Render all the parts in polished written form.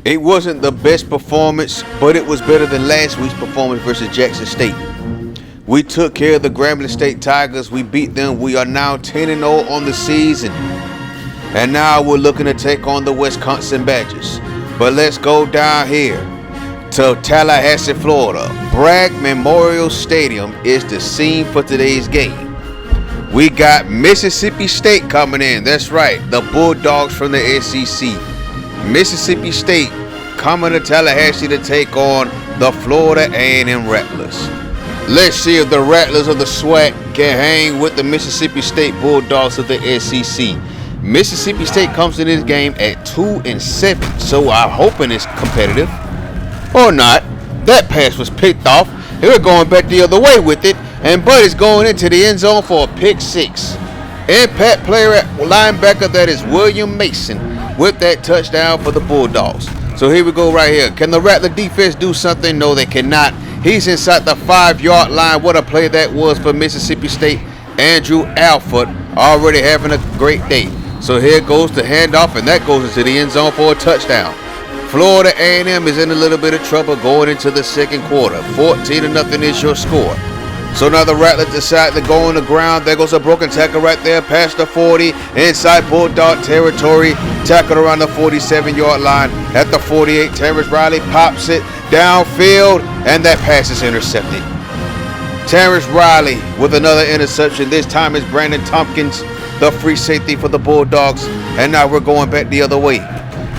It wasn't the best performance, but it was better than last week's performance versus Jackson State. We took care of the Grambling State Tigers. We beat them. We are now 10-0 on the season. And now we're looking to take on the Wisconsin Badgers. But let's go down here to Tallahassee, Florida. Bragg Memorial Stadium is the scene for today's game. We got Mississippi State coming in. That's right, the Bulldogs from the SEC. Mississippi State coming to Tallahassee to take on the Florida A&M Rattlers. Let's see if the Rattlers of the SWAT can hang with the Mississippi State Bulldogs of the SEC. Mississippi State comes to this game at 2-7, so I'm hoping it's competitive. Or not. That pass was picked off. They were going back the other way with it, and Buddy's going into the end zone for a pick six. Impact player at linebacker, that is William Mason, with that touchdown for the Bulldogs. So here we go right here. Can the Rattler defense do something? No, they cannot. He's inside the 5-yard line. What a play that was for Mississippi State. Andrew Alford already having a great day. So here goes the handoff, and that goes into the end zone for a touchdown. Florida A&M is in a little bit of trouble going into the second quarter. 14-0 is your score. So now the Rattlers decide to go on the ground. There goes a broken tackle right there past the 40. Inside Bulldog territory. Tackled around the 47-yard line. At the 48, Terrence Riley pops it downfield, and that pass is intercepted. Terrence Riley with another interception. This time it's Brandon Tompkins, the free safety for the Bulldogs. And now we're going back the other way.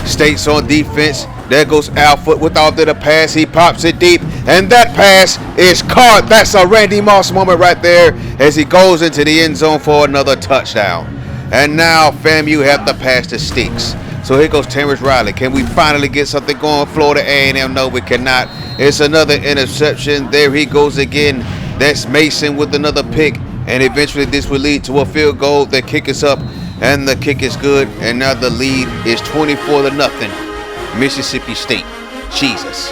State's on defense. There goes Alford without the pass. He pops it deep, and that pass is caught. That's a Randy Moss moment right there as he goes into the end zone for another touchdown. And now, fam, you have to pass the sticks. So here goes Terrence Riley. Can we finally get something going? Florida A&M, no, we cannot. It's another interception. There he goes again. That's Mason with another pick, and eventually this will lead to a field goal. The kick is up, and the kick is good, and now the lead is 24-0. Mississippi State. Jesus.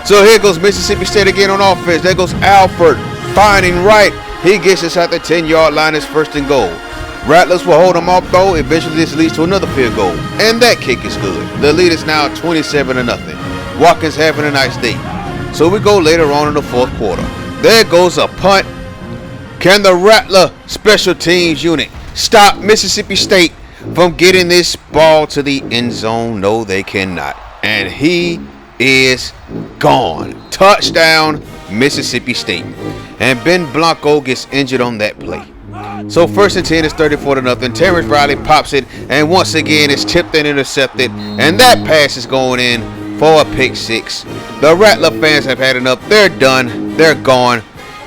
So here goes Mississippi State again on offense. There goes Alford finding right. He gets us at the 10-yard line. It's 1st and goal. Rattlers will hold them off though. Eventually this leads to another field goal, and that kick is good. The lead is now 27-0. Watkins having a nice day. So we go later on in the fourth quarter. There goes a punt. Can the Rattler special teams unit stop Mississippi State from getting this ball to the end zone? No, they cannot. And he is gone. Touchdown, Mississippi State. And Ben Blanco gets injured on that play. So 1st and 10 is 34-0. Terrence Riley pops it, and once again it's tipped and intercepted. And that pass is going in for a pick six. The Rattler fans have had enough. They're done. They're gone.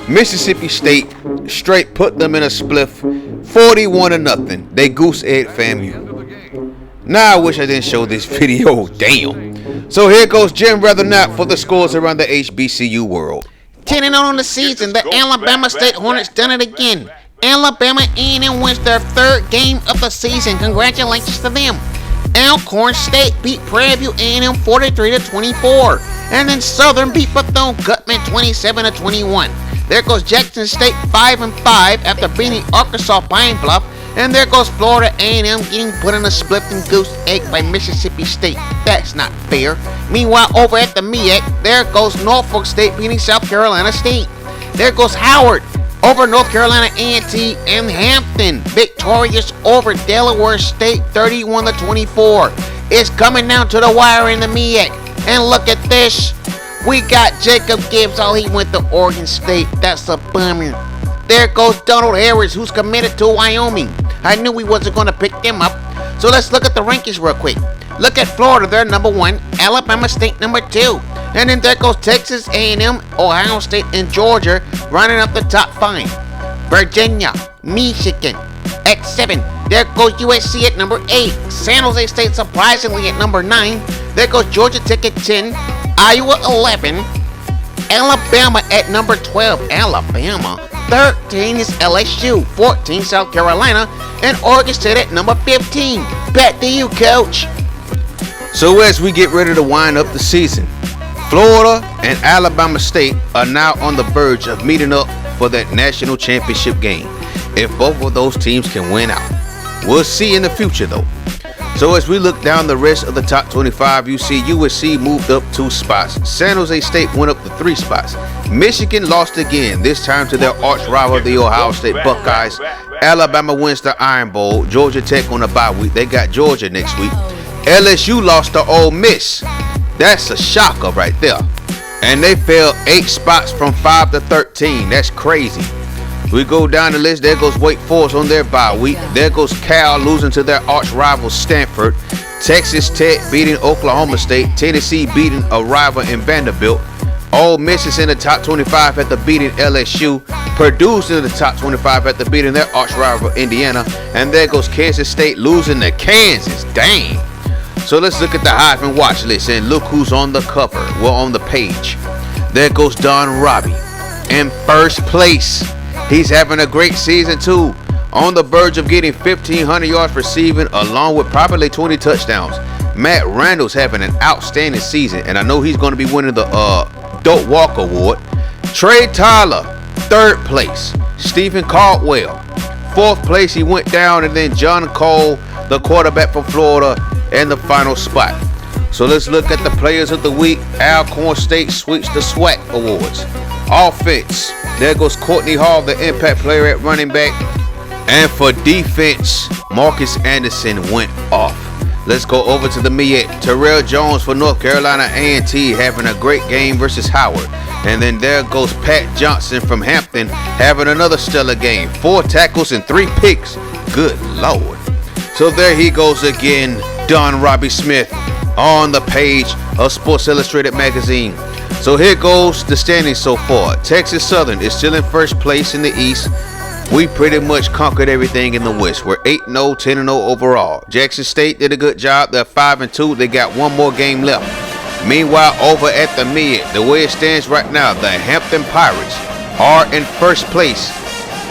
Mississippi State straight put them in a spliff. 41-0. They goose egg FAMU. Now I wish I didn't show this video. Damn. So here goes Jim Rathernapp for the scores around the HBCU world. 10-0 on the season. The Alabama State Hornets done it again. Alabama A&M wins their 3rd game of the season. Congratulations to them. Alcorn State beat Prairie View A&M 43-24. And then Southern beat Bethune-Cookman 27-21. There goes Jackson State 5-5 after beating Arkansas Pine Bluff. And there goes Florida A&M getting put in a split and goose egg by Mississippi State. That's not fair. Meanwhile, over at the MEAC, there goes Norfolk State beating South Carolina State. There goes Howard over North Carolina A&T, and Hampton victorious over Delaware State 31-24. It's coming down to the wire in the MEAC. And look at this. We got Jacob Gibbs. He went to Oregon State. That's a bummer. There goes Donald Harris, who's committed to Wyoming. I knew we wasn't going to pick them up. So let's look at the rankings real quick. Look at Florida. They're number 1. Alabama State number 2. And then there goes Texas A&M, Ohio State, and Georgia running up the top 5. Virginia, Michigan at 7. There goes USC at number 8. San Jose State surprisingly at number 9. There goes Georgia Tech at 10. Iowa 11. Alabama at number 12. Alabama. 13 is LSU. 14 South Carolina. And Oregon State at number 15. Back to you, Coach. So as we get ready to wind up the season, Florida and Alabama State are now on the verge of meeting up for that national championship game. If both of those teams can win out, we'll see in the future though. So as we look down the rest of the top 25, you see USC moved up 2 spots. San Jose State went up to 3 spots. Michigan lost again, this time to their arch rival, the Ohio State Buckeyes. Alabama wins the Iron Bowl. Georgia Tech on a bye week. They got Georgia next week. LSU lost to Ole Miss. That's a shocker right there. And they fell 8 spots from 5 to 13. That's crazy. We go down the list. There goes Wake Forest on their bye week. There goes Cal losing to their arch rival Stanford. Texas Tech beating Oklahoma State. Tennessee beating a rival in Vanderbilt. Ole Miss is in the top 25 after beating LSU. Purdue's in the top 25 after beating their arch rival Indiana. And there goes Kansas State losing to Kansas. Dang. So let's look at the Heisman watch list and look who's on the cover. Well, on the page. There goes Don Robbie in first place. He's having a great season too. On the verge of getting 1,500 yards receiving along with probably 20 touchdowns. Matt Randall's having an outstanding season, and I know he's going to be winning the Doak Walk Award. Trey Tyler, 3rd place. Stephen Caldwell, 4th place. He went down, and then John Cole, the quarterback from Florida, in the final spot. So let's look at the players of the week. Alcorn State sweeps the SWAC Awards. Offense, there goes Courtney Hall, the impact player at running back. And for defense, Marcus Anderson went off. Let's go over to the MEAC. Terrell Jones for North Carolina A&T having a great game versus Howard. And then there goes Pat Johnson from Hampton having another stellar game. 4 tackles and 3 picks. Good Lord. So there he goes again, Don Robbie Smith on the page of Sports Illustrated magazine. So here goes the standings so far. Texas Southern is still in first place in the East. We pretty much conquered everything in the West. We're 8-0, 10-0 overall. Jackson State did a good job. They're 5-2. They got 1 more game left. Meanwhile, over at the MEAC, the way it stands right now, the Hampton Pirates are in first place.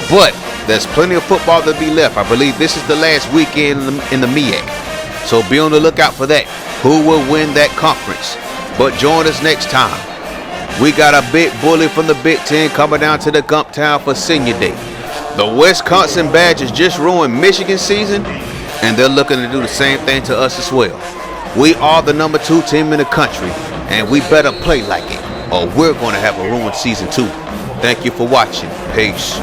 But there's plenty of football to be left. I believe this is the last weekend in the MEAC. So be on the lookout for that. Who will win that conference? But join us next time. We got a big bully from the Big Ten coming down to the Gump Town for Senior Day. The Wisconsin Badgers just ruined Michigan's season, and they're looking to do the same thing to us as well. We are the number 2 team in the country, and we better play like it, or we're going to have a ruined season too. Thank you for watching. Peace.